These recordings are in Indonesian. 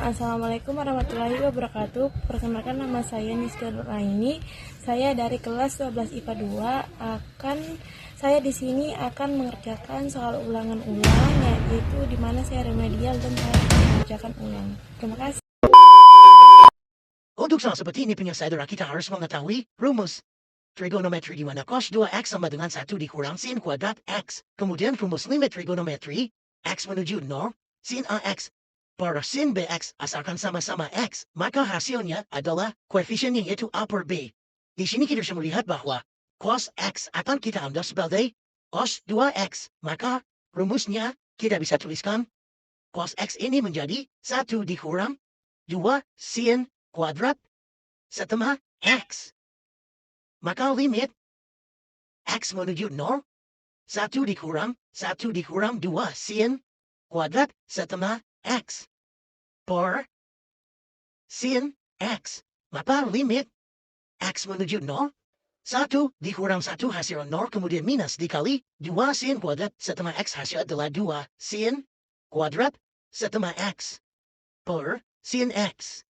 Assalamualaikum warahmatullahi wabarakatuh. Perkenalkan, nama saya Niska Nuraini. Saya dari kelas 12 IPA 2. Saya di sini akan mengerjakan soal ulangan-ulang, yaitu di mana saya remedial dan saya akan mengerjakan ulang. Terima kasih. Untuk soal seperti ini saudara kita harus mengetahui rumus trigonometri di mana cos 2x sama dengan 1 dikurang sin kuadrat x. Kemudian rumus limit trigonometri x menuju 0, sin ax per sin bx asalkan sama-sama x, maka hasilnya adalah koefisiennya yaitu a per b. Di sini kita bisa melihat bahwa cos x akan kita ambil sebagai cos 2x, maka rumusnya kita bisa tuliskan cos x ini menjadi 1 dikurang 2 sin kuadrat setengah x. Maka limit x menuju 0, 1 dikurang 2 sin kuadrat setengah x per sin x. Maka limit x menuju 0, 1 dikurang 1 hasil 0, kemudian minus dikali 2 sin kuadrat setengah x hasil adalah 2 sin kuadrat setengah x per sin x.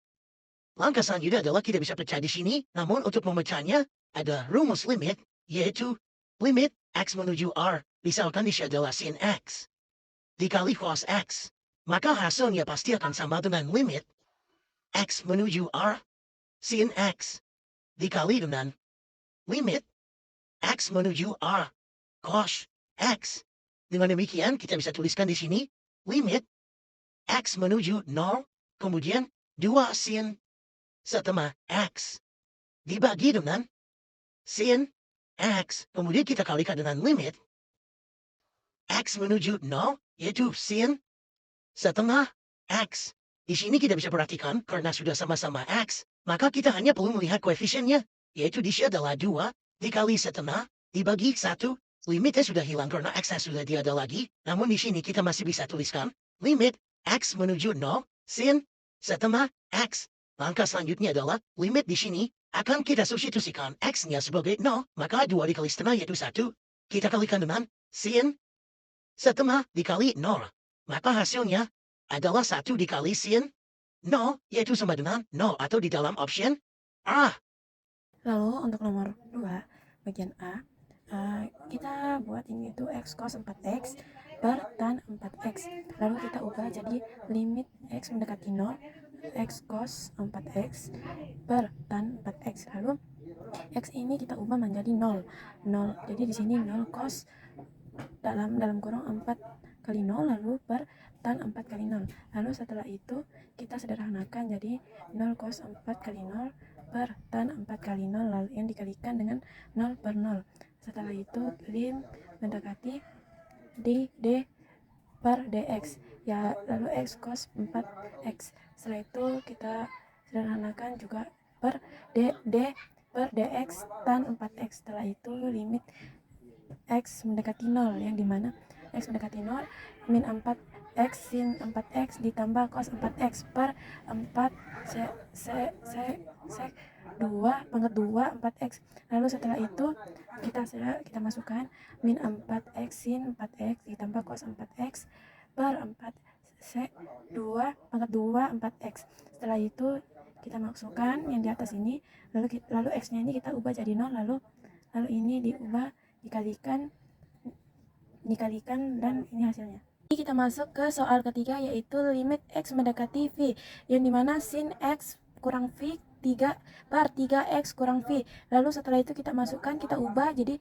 Langkah selanjutnya adalah kita bisa pecah di sini, namun untuk memecahnya ada rumus limit, yaitu limit x menuju r, misalkan di sini adalah sin x dikali cos x, maka hasilnya pasti akan sama dengan limit x menuju r sin x dikali dengan limit x menuju r cos x. Dengan demikian kita bisa tuliskan di sini limit x menuju 0, kemudian 2 sin setengah x dibagi dengan sin x, kemudian kita kalikan dengan limit x menuju 0, yaitu sin setengah x. Di sini kita bisa perhatikan, karena sudah sama-sama x, maka kita hanya perlu melihat koefisiennya, yaitu di sini adalah 2 dikali setengah dibagi 1. Limitnya sudah hilang karena x-nya sudah tiada lagi, namun di sini kita masih bisa tuliskan limit x menuju 0, sin setengah x. Langkah selanjutnya adalah limit di sini akan kita substitusikan x-nya sebagai 0, maka 2 dikali setengah yaitu 1. Kita kalikan dengan sin setengah dikali 0, maka hasilnya adalah 1 dikali sin 0, yaitu sama dengan 0 atau di dalam option A. Lalu untuk nomor 2, bagian A, kita buat ini tuh x cos 4x per tan 4x. Lalu kita ubah jadi limit x mendekati 0, x cos 4x per tan 4x. Lalu x ini kita ubah menjadi 0. Jadi di sini 0 cos dalam kurung 4 kali 0 lalu per tan 4 kali 0. Lalu setelah itu kita sederhanakan jadi 0 cos 4 kali 0 per tan 4 kali 0 lalu yang dikalikan dengan 0 per 0. Setelah itu lim mendekati d per dx, ya, lalu x cos 4x. Setelah itu kita sederhanakan juga per d per dx tan 4x. Setelah itu limit x mendekati 0, yang dimana x mendekati 0 min 4x sin 4x ditambah cos 4x per 4 sek 2 pangkat 2 4x. Lalu setelah itu kita masukkan min 4x sin 4x ditambah cos 4x per 4 sek 2 pangkat 2 4x. Setelah itu kita masukkan yang di atas ini, lalu x nya ini kita ubah jadi 0, lalu ini diubah dikalikan dan ini hasilnya. Kita masuk ke soal ketiga, yaitu limit x mendekati v, yang dimana sin x kurang v 3 per 3x kurang v. Lalu setelah itu kita masukkan, kita ubah jadi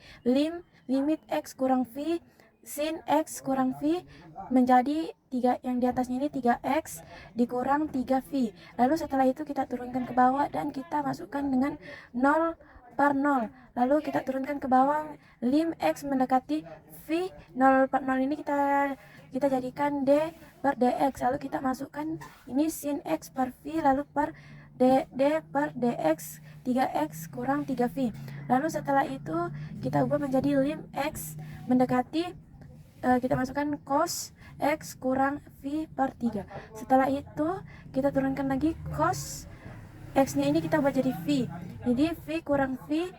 limit x kurang v sin x kurang v menjadi 3, yang di atasnya ini 3x dikurang 3v. Lalu setelah itu kita turunkan ke bawah dan kita masukkan dengan 0 per 0. Lalu kita turunkan ke bawah lim x mendekati v, 0 per 0 ini kita jadikan d per dx. Lalu kita masukkan ini sin x per v lalu per d per dx 3x kurang 3v. Lalu setelah itu kita ubah menjadi lim x mendekati, kita masukkan cos x kurang v per 3. Setelah itu kita turunkan lagi cos x nya ini kita ubah jadi v, jadi v kurang v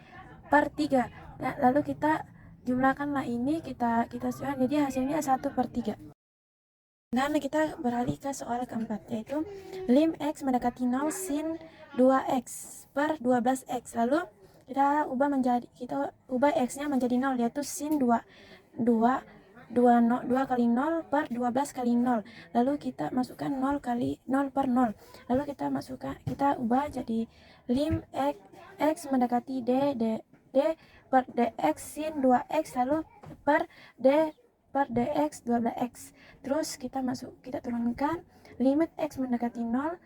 per 3. Nah, lalu kita jumlahkanlah ini, kita jadi hasilnya 1 per 3. Dan kita beralih ke soal keempat, yaitu lim x mendekati 0 sin 2x per 12x. Lalu kita ubah x-nya menjadi 0, yaitu sin 2 kali 0 per 12 kali 0. Lalu kita masukkan 0 kali 0 per 0. Lalu kita ubah jadi lim x mendekati d per dx sin 2x lalu per dx 12x. Terus kita turunkan limit x mendekati 0,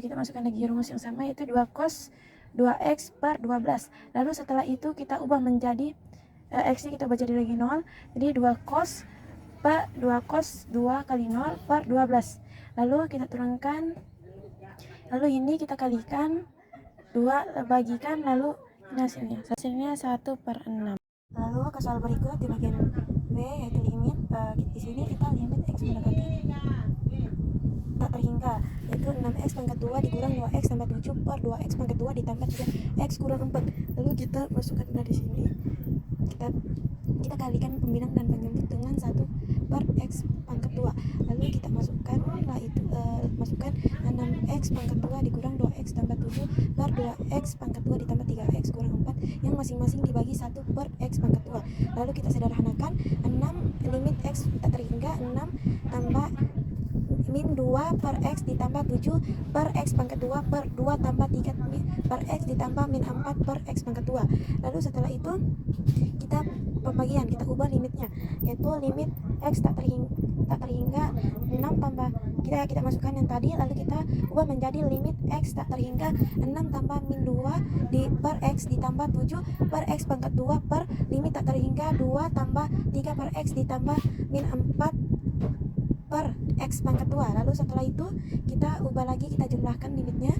kita masukkan lagi rumus yang sama, yaitu 2 cos 2x per 12. Lalu setelah itu kita ubah menjadi x-nya kita ubah jadi lagi 0, jadi 2 cos 2 kali 0 per 12. Lalu kita turunkan, lalu ini kita kalikan 2 bagikan, lalu ini hasilnya 1 per 6. Lalu ke soal berikut di bagian B, yaitu limit. Di sini kita limit x mendekati tak terhingga, yaitu 6x pangkat 2 dikurang 2x tambah 7 per 2x pangkat 2 ditambah 3x kurang 4. Lalu kita masukkan dari sini, kita kalikan pembilang dan penjemput dengan 1 per x pangkat 2. Lalu kita masukkan 6x pangkat 2 dikurang 2x tambah 7 per 2x pangkat 2 ditambah 3x kurang 4 yang masing-masing dibagi 1 per x pangkat 2. Lalu kita sederhanakan, 6 limit x tak terhingga 6 tambah min 2 per x ditambah 7 per x pangkat 2 per 2 tambah 3 per x ditambah min 4 per x pangkat 2. Lalu setelah itu kita pembagian, kita ubah limitnya, yaitu limit x tak terhingga 6 tambah kita masukkan yang tadi, lalu kita ubah menjadi limit x tak terhingga 6 tambah min 2 per x ditambah 7 per x pangkat 2 per limit tak terhingga 2 tambah 3 per x ditambah min 4 per x pangkat 2. Lalu setelah itu kita ubah lagi, kita jumlahkan limitnya,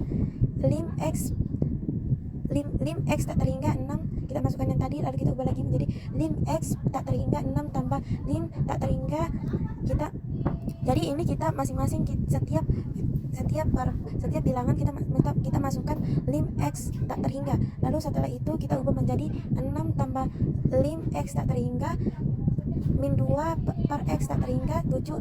lim x tak terhingga 6, kita masukkan yang tadi, lalu kita ubah lagi menjadi lim x tak terhingga 6 tambah lim tak terhingga jadi ini kita masing-masing setiap bilangan kita masukkan lim x tak terhingga. Lalu setelah itu kita ubah menjadi 6 tambah lim x tak terhingga min 2 per x tak terhingga 7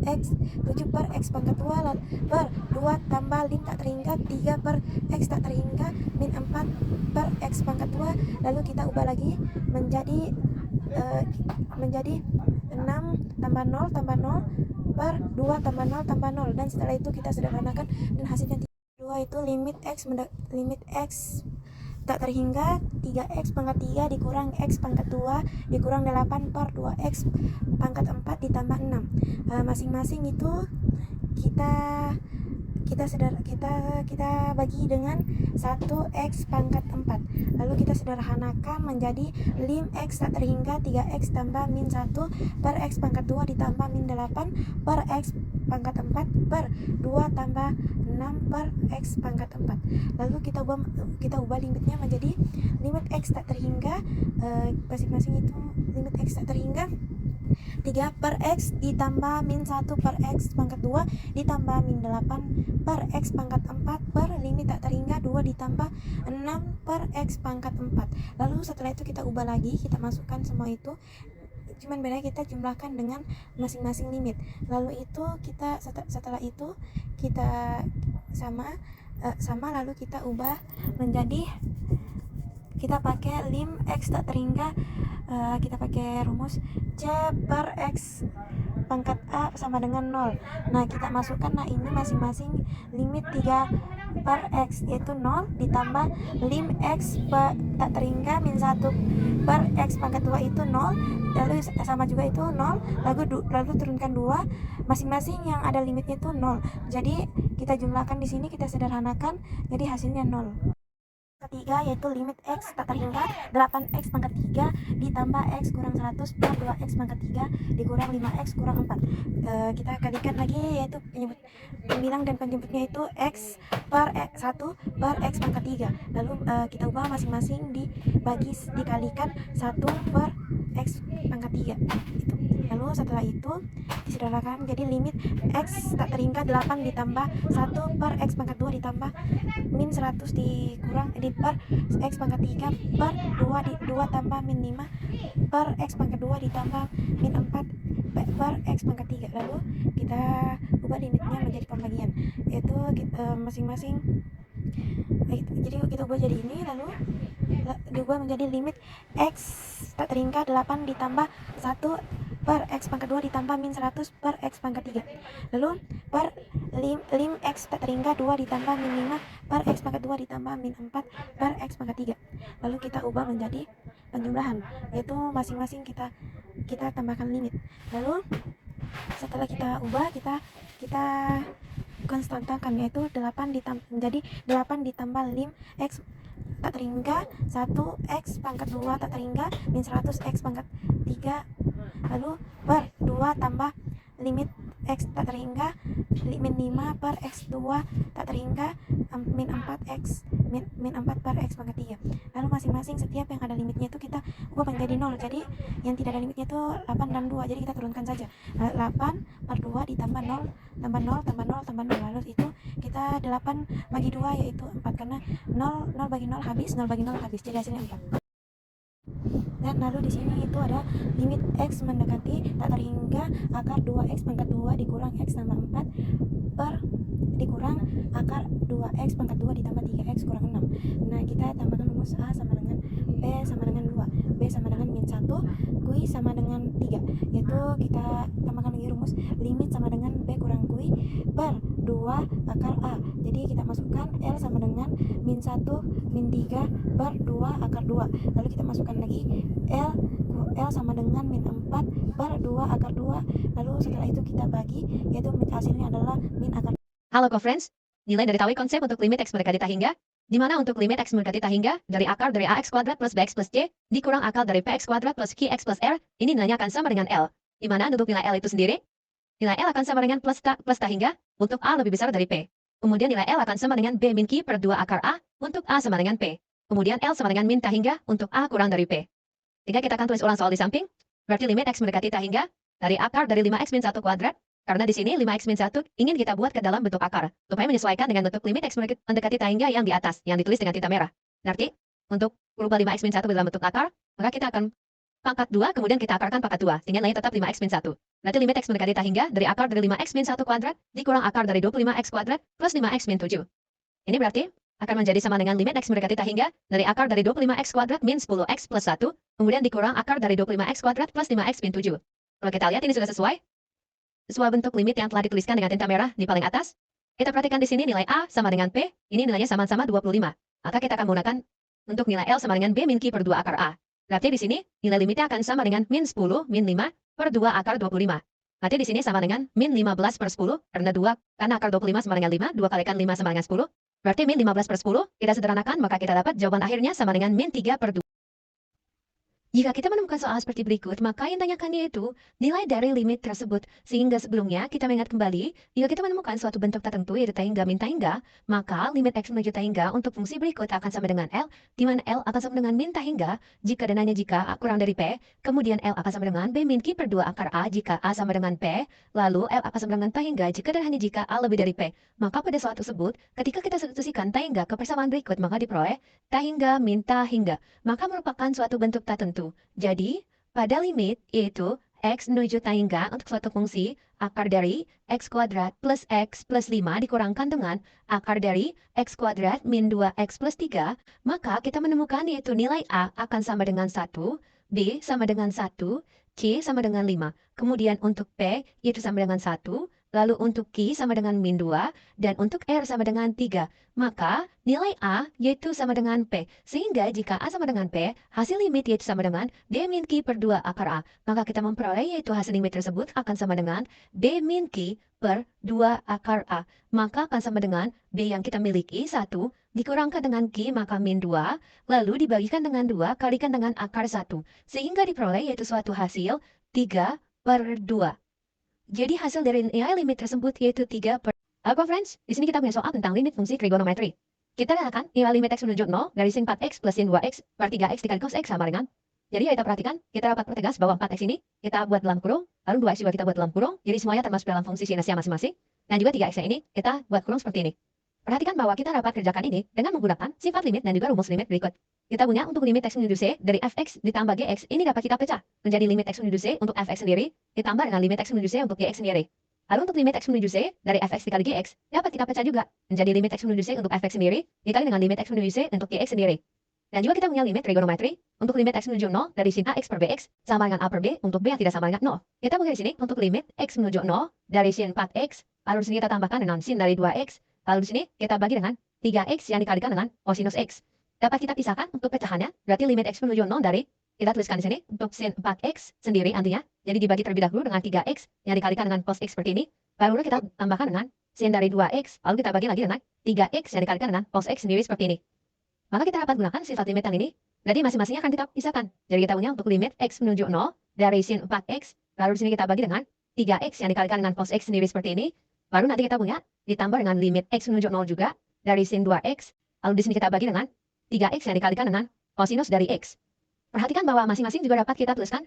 per x pangkat 2 per 2 tambah lim tak terhingga 3 per x tak terhingga min 4 per x pangkat 2. Lalu kita ubah lagi menjadi 6 tambah 0 per 2 tambah 0 tambah 0, dan setelah itu kita sederhanakan dan hasilnya 2, itu limit x tak terhingga 3x pangkat 3 dikurang x pangkat 2 dikurang 8 per 2x pangkat 4 ditambah 6. Masing-masing itu kita bagi dengan 1x pangkat 4. Lalu kita sederhanakan menjadi lim x tak terhingga 3x tambah min 1 per x pangkat 2 ditambah min 8 per x pangkat 4 per 2 tambah 6 per x pangkat 4. Lalu kita ubah limitnya menjadi limit x tak terhingga masing-masing itu limit x tak terhingga 3 per x ditambah min 1 per x pangkat 2 ditambah min 8 per x pangkat 4 per limit tak terhingga 2 ditambah 6 per x pangkat 4. Lalu setelah itu kita ubah lagi, kita masukkan semua itu, cuman beda kita jumlahkan dengan masing-masing limit. Lalu itu setelah itu kita sama lalu kita ubah menjadi, kita pakai lim x tak terhingga, kita pakai rumus c per x pangkat a sama dengan 0. Nah kita masukkan, nah ini masing-masing limit 3 per x yaitu 0 ditambah lim x tak terhingga min 1 per x pangkat 2 itu 0, lalu sama juga itu 0, lalu turunkan 2, masing-masing yang ada limitnya itu 0. Jadi kita jumlahkan di sini, kita sederhanakan, jadi hasilnya 0. Ketiga yaitu limit x tak terhingga 8x pangkat 3 ditambah x kurang 100 per 2x pangkat 3 dikurang 5x kurang 4. Kita kalikan lagi, yaitu pembilang dan penjemputnya itu x per 1 per x pangkat 3. Lalu kita ubah masing-masing dikalikan 1 per x pangkat 3 itu. Lalu setelah itu disederhanakan jadi limit x tak terhingga 8 ditambah 1 per x pangkat 2 ditambah min 100 dikurang per x pangkat 3 per 2 tambah min 5 per x pangkat 2 ditambah min 4 per x pangkat 3. Lalu kita ubah limitnya menjadi pembagian, yaitu masing-masing. Jadi kita ubah jadi ini, lalu diubah menjadi limit x tak terhingga 8 ditambah 1 per x pangkat 2 ditambah min 100 per x pangkat 3, lalu per lim x tak terhingga 2 ditambah min 5 per x pangkat 2 ditambah min 4 per x pangkat 3. Lalu kita ubah menjadi penjumlahan, yaitu masing-masing kita tambahkan limit. Lalu setelah kita ubah, kita konstantakan, yaitu 8 menjadi 8 ditambah lim x tak terhingga 1 x pangkat 2 tak terhingga min 100 x pangkat 3, lalu per 2 tambah limit x tak terhingga min 5 per x 2 tak terhingga min 4 per x pangkat 3. Lalu masing-masing setiap yang ada limitnya itu kita ubah menjadi 0. Jadi yang tidak ada limitnya itu 8 dan 2. Jadi kita turunkan saja. 8 per 2 ditambah 0 tambah 0 tambah 0 tambah 0. Lalu itu kita 8 bagi 2 yaitu 4, karena 0 bagi 0 habis, 0 bagi 0 habis. Jadi hasilnya 4. Dan lalu di sini itu ada limit x mendekati tak terhingga akar 2x pangkat 2 dikurang x tambah 4 per dikurang akar 2x pangkat 2 ditambah 3x kurang 6. Nah, kita tambahkan rumus A sama dengan B sama dengan 2, B sama dengan min 1, Q sama dengan 3, yaitu kita tambahkan lagi rumus limit sama dengan B kurang Q per 2 akar A. Jadi kita masukkan L sama dengan min 1 min 3 per 2 akar 2. Lalu kita masukkan lagi L sama dengan min 4 per 2 akar 2. Lalu setelah itu kita bagi, yaitu hasilnya adalah min akar. Halo co-friends, nilai dari tahu konsep untuk limit x mendekati tak hingga, di mana untuk limit x mendekati tak hingga dari akar dari ax kuadrat plus bx plus c dikurang akar dari px kuadrat plus qx plus r, ini nilainya akan sama dengan L, di mana untuk nilai L itu sendiri, nilai L akan sama dengan plus tak hingga untuk A lebih besar dari P. Kemudian nilai L akan sama dengan B min Q per 2 akar A untuk A sama dengan P. Kemudian L sama dengan min tak hingga untuk A kurang dari P. Jika kita akan tulis ulang soal di samping, berarti limit x mendekati tak hingga dari akar dari 5x min 1 kuadrat, karena di sini 5x min 1 ingin kita buat ke dalam bentuk akar, supaya menyesuaikan dengan bentuk limit x mendekati tak hingga yang di atas, yang ditulis dengan tinta merah. Berarti, untuk merubah 5x min 1 dalam bentuk akar, maka kita akan pangkat 2, kemudian kita akarkan pangkat 2, sehingga nilainya tetap 5x min 1. Berarti limit x mendekati tak hingga dari akar dari 5x min 1 kuadrat, dikurang akar dari 25x kuadrat, plus 5x min 7. Ini berarti, akan menjadi sama dengan limit x mendekati tak hingga dari akar dari 25x kuadrat min 10x plus 1, kemudian dikurang akar dari 25x kuadrat plus 5x min 7. Kalau kita lihat ini sudah sesuai bentuk limit yang telah dituliskan dengan tinta merah di paling atas. Kita perhatikan di sini nilai A sama dengan P, ini nilainya sama-sama 25. Maka kita akan menggunakan untuk nilai L sama dengan B min Q per 2 akar A. Berarti di sini nilai limitnya akan sama dengan min 10 min 5 per 2 akar 25. Berarti di sini sama dengan min 15 per 10, karena 2, karena akar 25 sama dengan 5, 2 kalikan 5 sama dengan 10. Berarti min 15 per 10, kita sederhanakan, maka kita dapat jawaban akhirnya sama dengan min 3 per 2. Jika kita menemukan soal seperti berikut, maka yang ditanyakan yaitu nilai dari limit tersebut. Sehingga sebelumnya kita mengingat kembali, jika kita menemukan suatu bentuk tertentu yaitu tak hingga min tak hingga, maka limit x menuju tak hingga untuk fungsi berikut akan sama dengan L, di mana L akan sama dengan min tak hingga jika dan hanya jika A kurang dari P, kemudian L akan sama dengan B min Q per 2 akar A jika A sama dengan P, lalu L akan sama dengan tak hingga jika dan hanya jika A lebih dari P. Maka pada soal tersebut, ketika kita substitusikan tak hingga ke persamaan berikut, maka diperoleh tak hingga min tak hingga, maka merupakan suatu bentuk tertentu. Jadi, pada limit yaitu x menuju tak hingga untuk suatu fungsi akar dari x kuadrat plus x plus 5 dikurangkan dengan akar dari x kuadrat min 2x plus 3, maka kita menemukan yaitu nilai A akan sama dengan 1, B sama dengan 1, C sama dengan 5. Kemudian untuk P yaitu sama dengan 1, lalu untuk Q sama dengan min 2, dan untuk R sama dengan 3. Maka nilai A yaitu sama dengan P. Sehingga jika A sama dengan P, hasil limit yaitu sama dengan B min Q per 2 akar A. Maka kita memperoleh yaitu hasil limit tersebut akan sama dengan B min Q per 2 akar A. Maka akan sama dengan B yang kita miliki 1, dikurangkan dengan Q maka min 2, lalu dibagikan dengan 2 kalikan dengan akar 1. Sehingga diperoleh yaitu suatu hasil 3 per 2. Jadi hasil dari nilai limit tersebut yaitu 3 per... Oke friends, di sini kita punya soal tentang limit fungsi trigonometri. Kita lihat nilai limit x menuju 0 dari sin 4x plus sin 2x per 3x dikali cos x sama dengan. Jadi ya kita perhatikan, kita dapat pertegas bahwa 4x ini kita buat dalam kurung, lalu 2x juga kita buat dalam kurung, jadi semuanya termasuk dalam fungsi sinusnya masing-masing. Dan juga 3x ini kita buat kurung seperti ini. Perhatikan bahwa kita dapat kerjakan ini dengan menggunakan sifat limit dan juga rumus limit berikut. Kita punya untuk limit x menuju c dari fx ditambah gx ini dapat kita pecah menjadi limit x menuju c untuk fx sendiri ditambah dengan limit x menuju c untuk gx sendiri. Lalu untuk limit X menuju C dari fx dikali gx, dapat kita pecah juga menjadi limit X menuju C untuk fx sendiri, dikali dengan limit X menuju C untuk gx sendiri. Dan juga kita punya limit trigonometri untuk limit X menuju 0 dari sin AX per BX sama dengan A per B untuk B yang tidak sama dengan 0. Kita punya di sini untuk limit X menuju 0 dari sin 4X, lalu di sini kita tambahkan dengan sin dari 2X, lalu di sini kita bagi dengan 3X yang dikalikan dengan cosinus X. Dapat kita pisahkan untuk pecahannya, berarti limit X menuju 0 dari, kita tuliskan di sini untuk sin 4X sendiri nantinya, jadi dibagi terlebih dahulu dengan 3X yang dikalikan dengan cos X seperti ini, baru kita tambahkan dengan sin dari 2X, lalu kita bagi lagi dengan 3X yang dikalikan dengan cos X sendiri seperti ini. Maka kita dapat gunakan sifat limit yang ini, berarti masing-masingnya akan kita pisahkan. Jadi kita punya untuk limit X menuju 0 dari sin 4X, lalu di sini kita bagi dengan 3X yang dikalikan dengan cos X sendiri seperti ini, baru nanti kita punya ditambah dengan limit X menuju 0 juga dari sin 2X, lalu di sini kita bagi dengan 3X yang dikalikan dengan cosinus dari X. Perhatikan bahwa masing-masing juga dapat kita tuliskan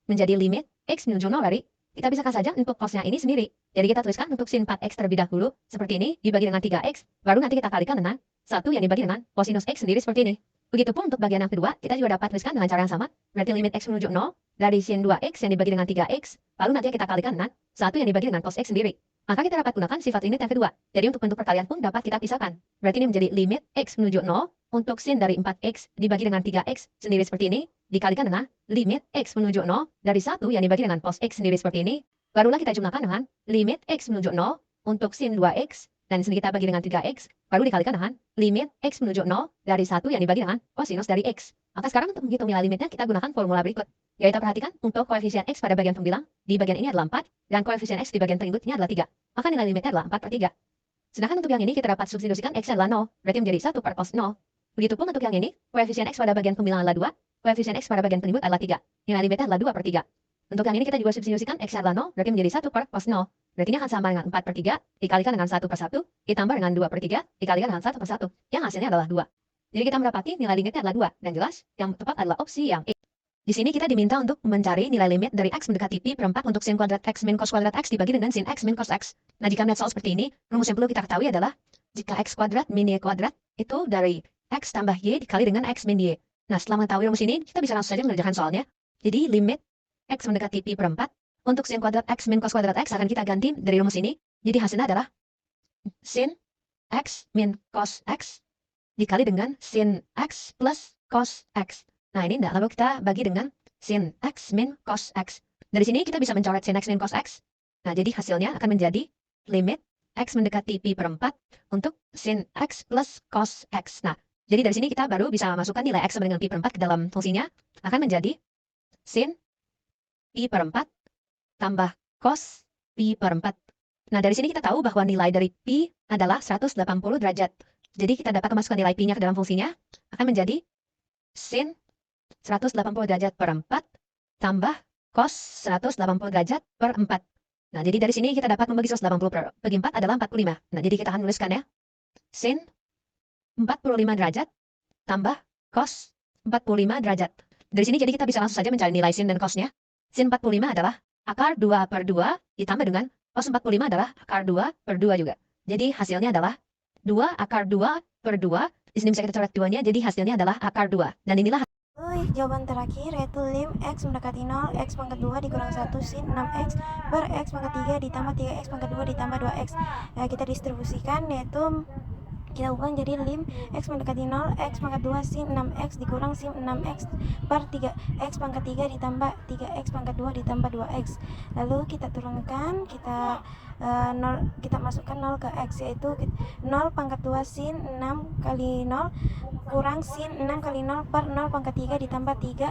menjadi limit X menuju 0 dari, kita pisahkan saja untuk cosnya ini sendiri. Jadi kita tuliskan untuk sin 4X terlebih dahulu, seperti ini, dibagi dengan 3X, baru nanti kita kalikan dengan 1 yang dibagi dengan cosinus X sendiri seperti ini. Begitupun untuk bagian yang kedua, kita juga dapat tuliskan dengan cara yang sama, berarti limit X menuju 0 dari sin 2X yang dibagi dengan 3X, lalu nanti kita kalikan dengan 1 yang dibagi dengan cos X sendiri. Maka kita dapat gunakan sifat limit yang kedua. Jadi untuk bentuk perkalian pun dapat kita pisahkan. Berarti ini menjadi limit X menuju 0 untuk sin dari 4X dibagi dengan 3X sendiri seperti ini, dikalikan dengan limit X menuju 0 dari 1 yang dibagi dengan cos X sendiri seperti ini. Barulah kita jumlahkan dengan limit X menuju 0 untuk sin 2X, dan di sini kita bagi dengan 3X, baru dikalikan dengan limit X menuju 0 dari 1 yang dibagi dengan cosinus dari X. Maka sekarang untuk menghitung nilai limitnya, kita gunakan formula berikut. Yaitu perhatikan, untuk koefisien X pada bagian pembilang, di bagian ini adalah 4, dan koefisien X di bagian penginputnya adalah 3. Maka nilai limitnya adalah 4 per 3. Sedangkan untuk yang ini kita dapat substitusikan X adalah 0, berarti menjadi 1 per cos 0. Begitupun untuk yang ini, koefisien X pada bagian pembilang adalah 2, koefisien X pada bagian penginput adalah 3. Nilai limitnya adalah 2 per 3. Untuk yang ini kita juga substitusikan X adalah 0, berarti menjadi 1 per cos 0. Berarti ini akan sama dengan 4 per 3, dikalikan dengan 1 per 1, ditambah dengan 2 per 3, dikalikan dengan 1 per 1, yang hasilnya adalah 2. Jadi kita mendapati nilai limitnya adalah 2, dan jelas, yang tepat adalah opsi yang E. Di sini kita diminta untuk mencari nilai limit dari X mendekati pi per 4 untuk sin kuadrat X min cos kuadrat X dibagi dengan sin X min cos X. Nah, jika melihat soal seperti ini, rumus yang perlu kita ketahui adalah, jika X kuadrat min Y kuadrat, itu dari X tambah Y dikali dengan X min Y. Nah, setelah mengetahui rumus ini, kita bisa langsung saja mengerjakan soalnya. Jadi, limit X mendekati pi per 4, untuk sin kuadrat X min cos kuadrat X akan kita ganti dari rumus ini. Jadi hasilnya adalah sin X min cos X dikali dengan sin X plus cos X. Nah ini enggak, lalu kita bagi dengan sin X min cos X. Dari sini kita bisa mencoret sin X min cos X. Nah jadi hasilnya akan menjadi limit X mendekati pi per 4 untuk sin X plus cos X. Nah jadi dari sini kita baru bisa masukkan nilai X sama dengan pi per 4 ke dalam fungsinya. Akan menjadi sin pi per 4 tambah cos pi per 4. Nah, dari sini kita tahu bahwa nilai dari pi adalah 180 derajat. Jadi kita dapat memasukkan nilai pi-nya ke dalam fungsinya, akan menjadi sin 180 derajat per 4 tambah cos 180 derajat per 4. Nah, jadi dari sini kita dapat membagi 180 bagi 4 adalah 45. Nah, jadi kita akan menuliskan ya, sin 45 derajat tambah cos 45 derajat. Dari sini jadi kita bisa langsung saja mencari nilai sin dan cosnya. Sin 45 adalah akar 2 per 2 ditambah dengan cos 45 adalah akar 2 per 2 juga. Jadi hasilnya adalah 2 akar 2 per 2. Di sini bisa kita coret 2-nya, jadi hasilnya adalah akar 2. Dan inilah jawaban terakhir, yaitu lim X mendekati 0, X pangkat 2 dikurang 1 sin 6X per X pangkat 3 ditambah 3X pangkat 2 ditambah 2X. Kita distribusikan, yaitu kita ubah jadi lim X mendekati 0, X pangkat 2 sin 6X dikurang sin 6X per 3X pangkat 3 ditambah 3X pangkat 2 ditambah 2X. Lalu kita turunkan, kita kita masukkan 0 ke X, yaitu 0 pangkat 2 sin 6 kali 0 kurang sin 6 kali 0 per 0 pangkat 3 ditambah 3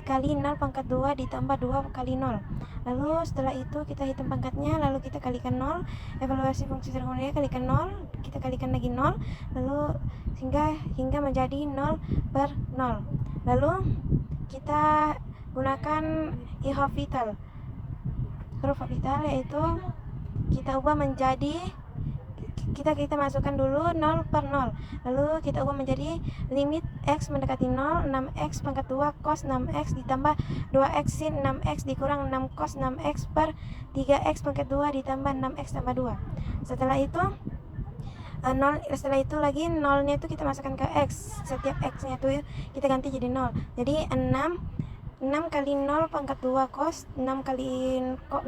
kali 0 pangkat 2 ditambah 2 kali 0. Lalu setelah itu kita hitung pangkatnya, lalu kita kalikan 0, evaluasi fungsi trigonometri kalikan 0, kita kalikan lagi 0, lalu hingga menjadi 0 per 0. Lalu kita gunakan huruf vital, yaitu kita ubah menjadi, kita masukkan dulu 0 per 0, lalu kita ubah menjadi limit X mendekati 0, 6X pangkat 2 cos 6X ditambah 2X sin 6X dikurang 6 cos 6X per 3X pangkat 2 ditambah 6X tambah 2. Setelah itu lagi 0-nya itu kita masukkan ke X, setiap X-nya itu kita ganti jadi 0. Jadi 6 6 kali 0 pangkat 2 cos 6 kali 0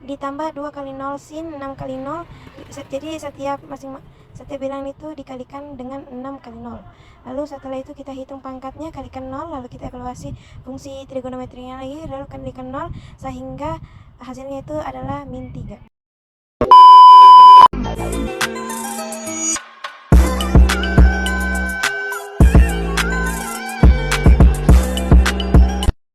ditambah 2 kali 0 sin 6 kali 0. Jadi setiap bilangan itu dikalikan dengan 6 kali 0. Lalu setelah itu kita hitung pangkatnya, kalikan 0, lalu kita evaluasi fungsi trigonometrinya lagi, lalu kalikan 0, sehingga hasilnya itu adalah min 3.